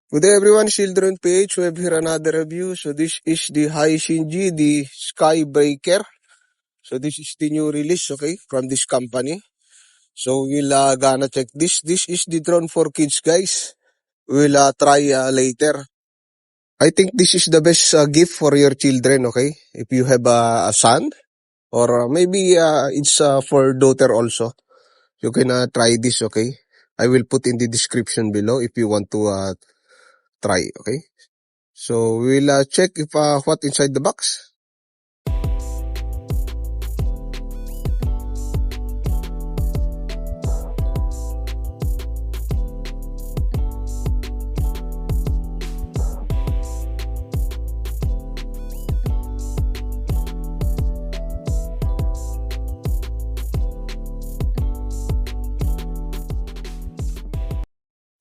Good day everyone, Children PH. We have here another review. So this is the Haishinji, the Skybreaker. So this is the new release, okay, from this company. So we'll gonna check this. This is the drone for kids, guys. We'll try later. I think this is the best gift for your children, okay? If you have a son or maybe it's for daughter also. You can try this, okay? I will put in the description below if you want to try, okay? So we'll check if what inside the box.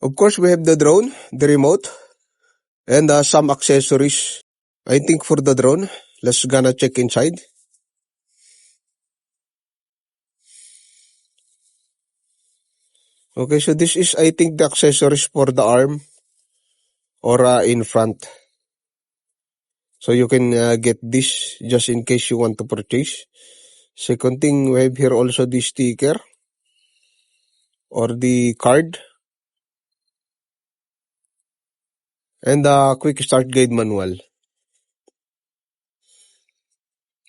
Of course, we have the drone, the remote, and some accessories. I think for the drone, let's gonna check inside. Okay, so this is, I think, the accessories for the arm or in front. So you can get this just in case you want to purchase. Second thing, we have here also the sticker or the card and the quick start guide manual.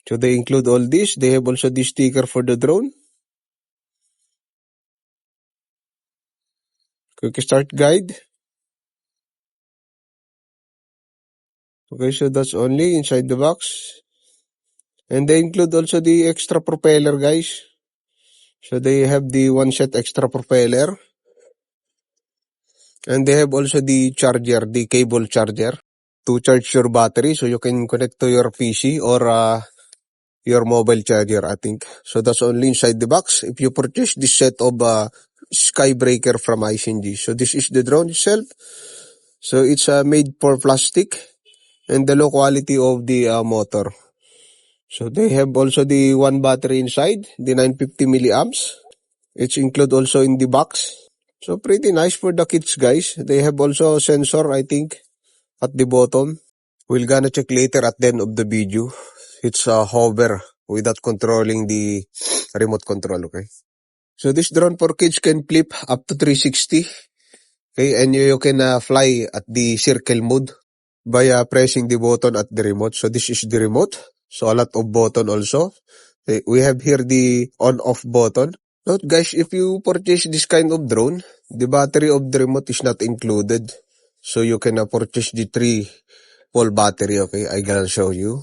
So they include all this. They have also the sticker for the drone, quick start guide. Okay, so that's only inside the box. And they include also the extra propeller, guys. So they have the one set extra propeller. And they have also the charger, the cable charger to charge your battery. So you can connect to your PC or your mobile charger, I think. So that's only inside the box if you purchase this set of Skybreaker from ICNG. So this is the drone itself. So it's made for plastic and the low quality of the motor. So they have also the one battery inside, the 950 milliamps. It's included also in the box. So pretty nice for the kids, guys. They have also a sensor, I think, at the bottom. We're gonna check later at the end of the video. It's a hover without controlling the remote control, okay? So this drone for kids can flip up to 360. Okay, and you can fly at the circle mode by pressing the button at the remote. So this is the remote. So a lot of button also. Okay, we have here the on-off button. Note guys, if you purchase this kind of drone, the battery of the remote is not included. So you can purchase the 3-volt battery, okay? I gonna show you.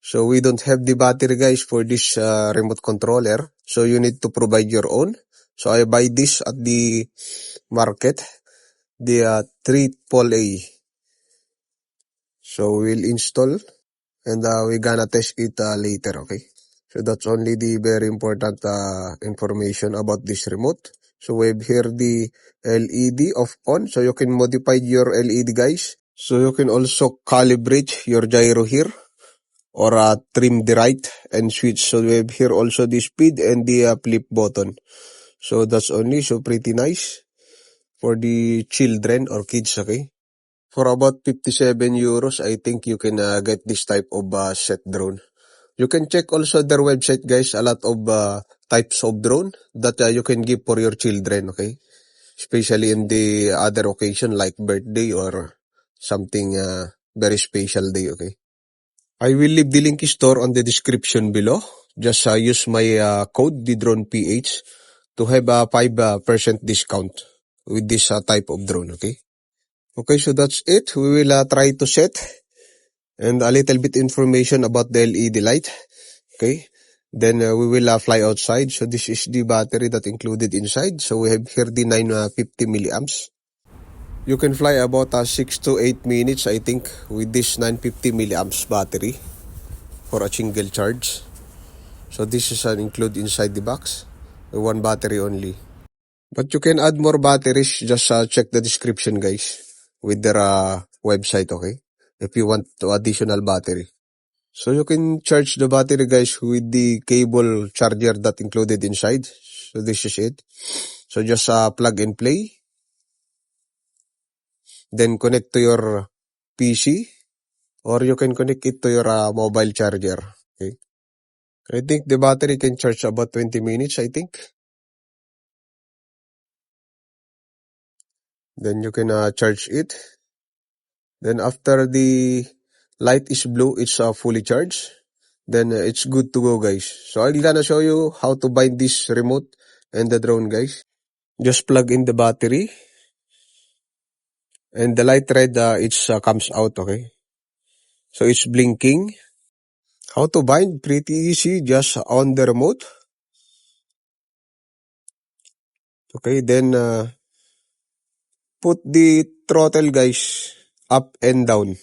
So we don't have the battery guys for this remote controller. So you need to provide your own. So I buy this at the market, the 3-pole A. So we'll install and we're gonna test it later, okay? So that's only the very important information about this remote. So we have here the LED off on. So you can modify your LED, guys. So you can also calibrate your gyro here or trim the right and switch. So we have here also the speed and the flip button. So that's only so pretty nice for the children or kids, okay? For about 57 euros, I think you can get this type of set drone. You can check also their website, guys. A lot of types of drone that you can give for your children, okay? Especially in the other occasion like birthday or something very special day, okay? I will leave the link store on the description below. Just use my code, TheDronePH, to have a 5% discount with this type of drone, okay? Okay, so that's it. We will try to set and a little bit information about the LED light. Okay, then we will fly outside. So this is the battery that included inside. So we have here the 950 milliamps. You can fly about 6 to 8 minutes, I think, with this 950 milliamps battery for a single charge. So this is an include inside the box, one battery only. But you can add more batteries. Just check the description, guys, with their website, okay? If you want additional battery. So you can charge the battery, guys, with the cable charger that included inside. So this is it. So just plug and play. then connect to your PC, or you can connect it to your mobile charger. Okay. I think the battery can charge about 20 minutes, I think. Then you can charge it. Then after the light is blue, it's fully charged. Then it's good to go, guys. So I'm gonna show you how to bind this remote and the drone, guys. Just plug in the battery. And the light red, it comes out, okay? So it's blinking. How to bind? Pretty easy, just on the remote. Okay, then put the throttle, guys, up and down.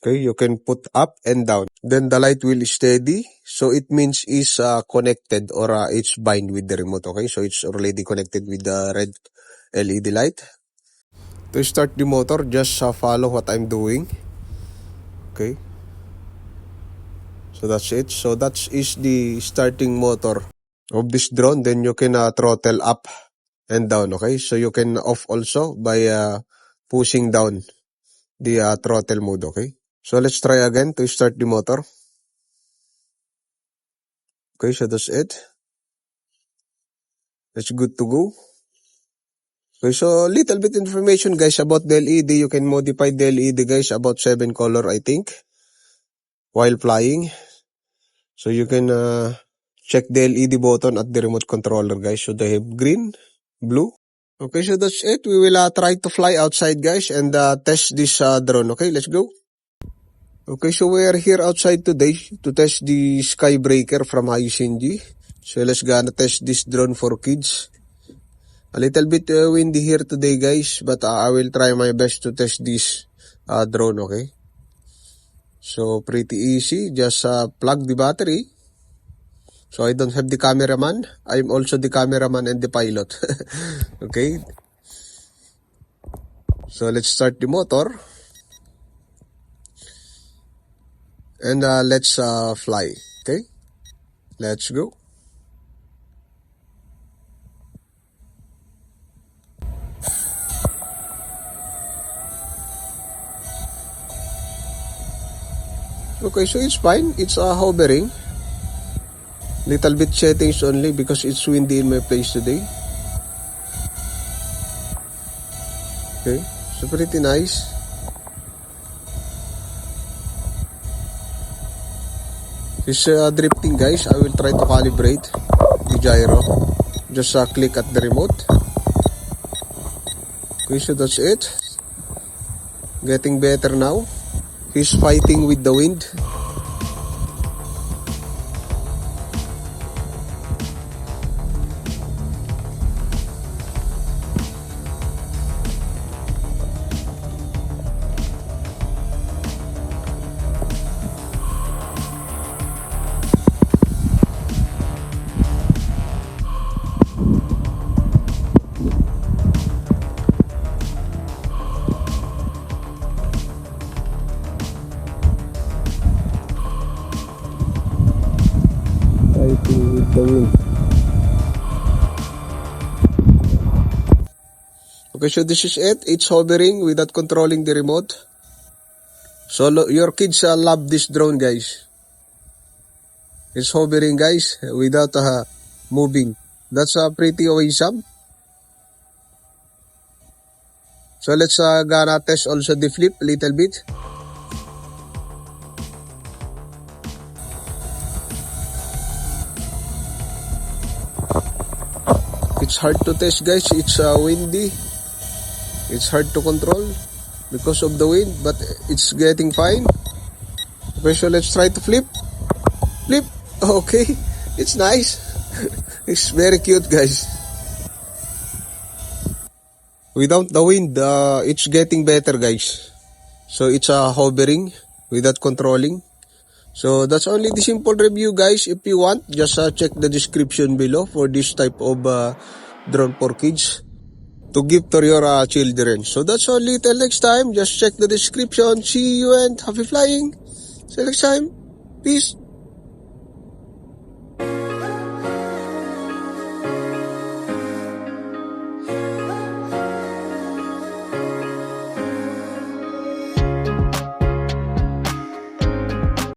Okay, you can put up and down. Then the light will steady. So it means it's connected, or it's bind with the remote. Okay, so it's already connected with the red LED light. To start the motor, just follow what I'm doing. Okay. So that's it. So that is the starting motor of this drone. Then you can throttle up and down. Okay, so you can off also by pushing down the throttle mode. Okay, so let's try again to start the motor. Okay, so that's it. It's good to go. Okay, so little bit information, guys, about the LED. You can modify the LED, guys, about 7 color, I think, while flying. So you can check the LED button at the remote controller, guys. So they have green, blue. Okay, so that's it. We will try to fly outside, guys, and test this drone. Okay, let's go. Okay, so we are here outside today to test the Skybreaker from Hyosyngi. So let's gonna test this drone for kids. A little bit windy here today, guys, but I will try my best to test this drone, okay? So pretty easy, just plug the battery. So I don't have the cameraman. I'm also the cameraman and the pilot. Okay. So let's start the motor. And let's fly. Okay. Let's go. Okay, so it's fine. It's hovering. Little bit settings only because it's windy in my place today. Okay, so pretty nice. It's drifting, guys. I will try to calibrate the gyro. Just click at the remote. Okay, so that's it. Getting better now. He's fighting with the wind. Fighting with the wind. Okay, so this is it. It's hovering without controlling the remote. So your kids love this drone, guys. It's hovering, guys, without moving. That's pretty awesome. So let's gonna test also the flip a little bit. It's hard to test, guys. It's windy. It's hard to control because of the wind, but it's getting fine. Okay, so let's try to flip. Flip. Okay, it's nice. It's very cute, guys. Without the wind, it's getting better, guys. So it's hovering without controlling. So that's only the simple review, guys. If you want, just check the description below for this type of drone for kids to give to your children. So that's only. Till next time, just check the description. See you and happy flying. See you next time. Peace.